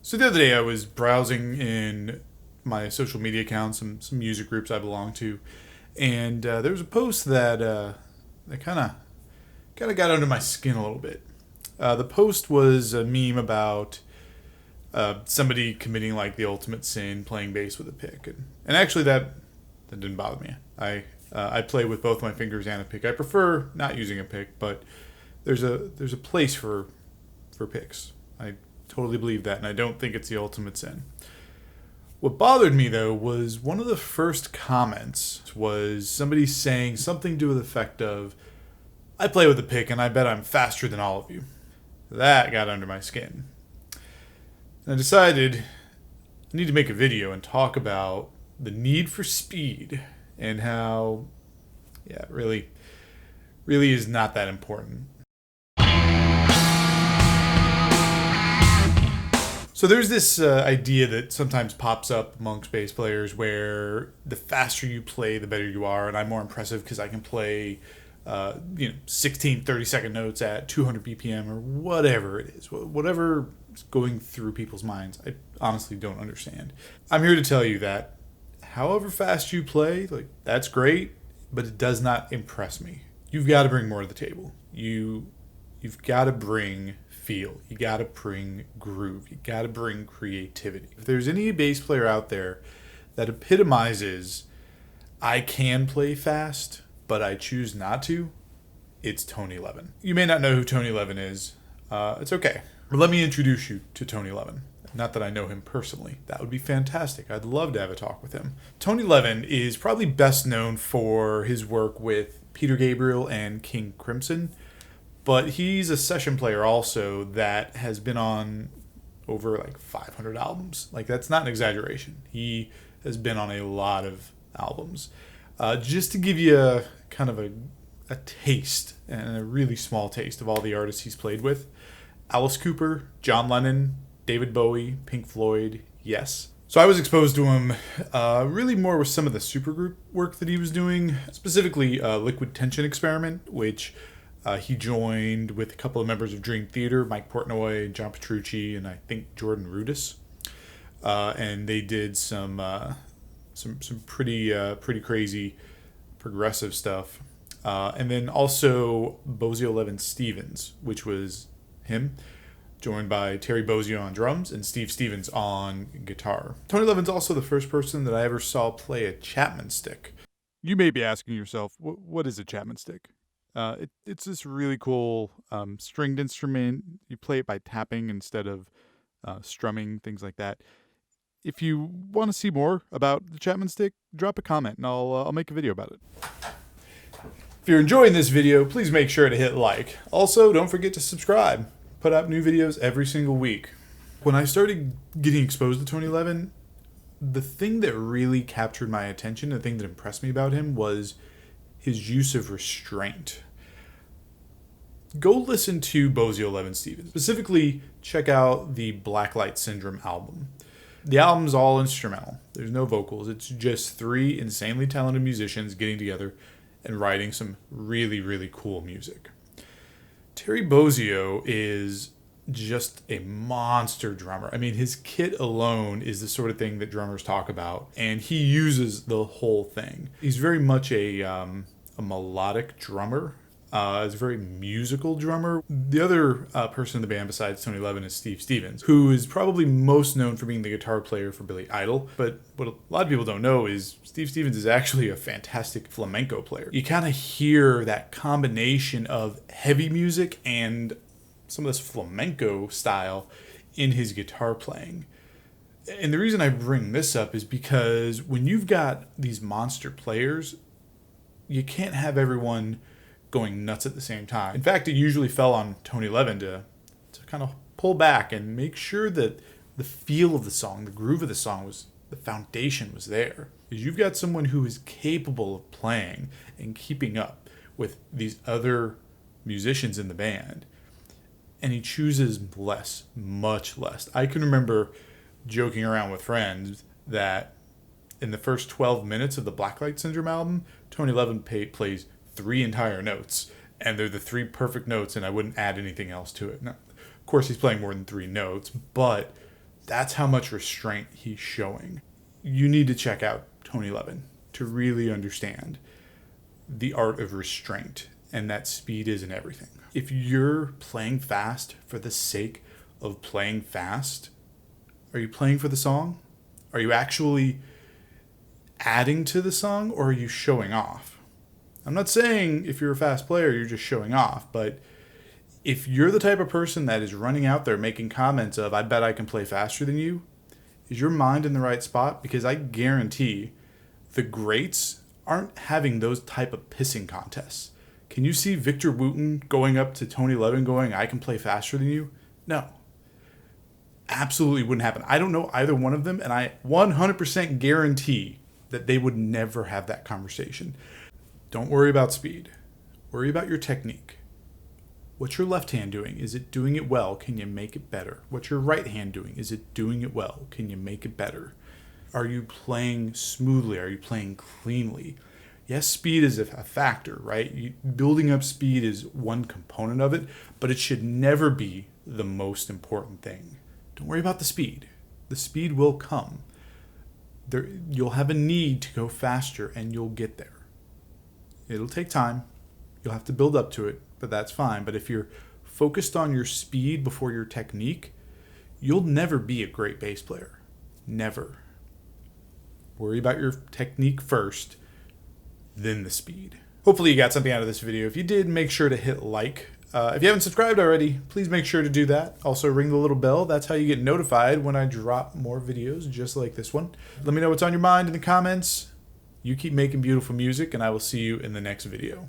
So the other day I was browsing in my social media accounts, some music groups I belong to, and there was a post that kind of got under my skin a little bit. The post was a meme about somebody committing like the ultimate sin, playing bass with a pick, and actually that didn't bother me. I play with both my fingers and a pick. I prefer not using a pick, but there's a place for picks. I totally believe that, and I don't think it's the ultimate sin. What bothered me though was one of the first comments was somebody saying something to the effect of, "I play with a pick, and I bet I'm faster than all of you." That got under my skin. And I decided I need to make a video and talk about the need for speed and how, yeah, it really is not that important. So there's this idea that sometimes pops up amongst bass players where the faster you play, the better you are, and I'm more impressive because I can play 16 30-second notes at 200 BPM or whatever it is. Whatever is going through people's minds, I honestly don't understand. I'm here to tell you that however fast you play, like, that's great, but it does not impress me. You've got to bring more to the table. You've got to bring feel. You got to bring groove. You got to bring creativity. If there's any bass player out there that epitomizes, I can play fast, but I choose not to, it's Tony Levin. You may not know who Tony Levin is. It's okay. But let me introduce you to Tony Levin. Not that I know him personally. That would be fantastic. I'd love to have a talk with him. Tony Levin is probably best known for his work with Peter Gabriel and King Crimson, but he's a session player also that has been on over like 500 albums. Like, that's not an exaggeration. He has been on a lot of albums. Just to give you a kind of a taste, and a really small taste, of all the artists he's played with: Alice Cooper, John Lennon, David Bowie, Pink Floyd, Yes. So I was exposed to him really more with some of the supergroup work that he was doing, specifically Liquid Tension Experiment, which he joined with a couple of members of Dream Theater, Mike Portnoy, John Petrucci, and I think Jordan Rudess. And they did some pretty crazy progressive stuff. And then also Bozio Levin Stevens, which was him, joined by Terry Bozzio on drums and Steve Stevens on guitar. Tony Levin's also the first person that I ever saw play a Chapman stick. You may be asking yourself, what is a Chapman stick? It's this really cool stringed instrument. You play it by tapping instead of strumming, things like that. If you want to see more about the Chapman stick, drop a comment and I'll make a video about it. If you're enjoying this video, please make sure to hit like. Also, don't forget to subscribe. Put out new videos every single week. When I started getting exposed to Tony Levin, the thing that really captured my attention, the thing that impressed me about him, was his use of restraint. Go listen to Bozio Levin Stevens. Specifically, check out the Blacklight Syndrome album. The album's all instrumental. There's no vocals. It's just three insanely talented musicians getting together and writing some really, really cool music. Terry Bozzio is just a monster drummer. I mean, his kit alone is the sort of thing that drummers talk about, and he uses the whole thing. He's very much a melodic drummer. He's a very musical drummer. The other person in the band besides Tony Levin is Steve Stevens, who is probably most known for being the guitar player for Billy Idol. But what a lot of people don't know is Steve Stevens is actually a fantastic flamenco player. You kind of hear that combination of heavy music and some of this flamenco style in his guitar playing. And the reason I bring this up is because when you've got these monster players, you can't have everyone going nuts at the same time. In fact, it usually fell on Tony Levin to kind of pull back and make sure that the feel of the song, the groove of the song, the foundation was there. Because you've got someone who is capable of playing and keeping up with these other musicians in the band, and he chooses less, much less. I can remember joking around with friends that in the first 12 minutes of the Blacklight Syndrome album, Tony Levin plays 3 entire notes, and they're the 3 perfect notes, and I wouldn't add anything else to it. Now, of course, he's playing more than 3 notes, but That's how much restraint he's showing. You need to check out Tony Levin to really understand the art of restraint and that speed isn't everything. If you're playing fast for the sake of playing fast, are you playing for the song? Are you actually adding to the song, or are you showing off? I'm not saying if you're a fast player, you're just showing off, but if you're the type of person that is running out there making comments of, I bet I can play faster than you, is your mind in the right spot? Because I guarantee the greats aren't having those type of pissing contests. Can you see Victor Wooten going up to Tony Levin going, I can play faster than you? No. Absolutely wouldn't happen. I don't know either one of them, and I 100% guarantee that they would never have that conversation. Don't worry about speed. Worry about your technique. What's your left hand doing? Is it doing it well? Can you make it better? What's your right hand doing? Is it doing it well? Can you make it better? Are you playing smoothly? Are you playing cleanly? Yes, speed is a factor, right? Building up speed is one component of it, but it should never be the most important thing. Don't worry about the speed. The speed will come. You'll have a need to go faster, and you'll get there. It'll take time. You'll have to build up to it, but that's fine. But if you're focused on your speed before your technique, you'll never be a great bass player. Never. Worry about your technique first, then the speed. Hopefully you got something out of this video. If you did, make sure to hit like. If you haven't subscribed already, please make sure to do that. Also ring the little bell. That's how you get notified when I drop more videos just like this one. Let me know what's on your mind in the comments. You keep making beautiful music, and I will see you in the next video.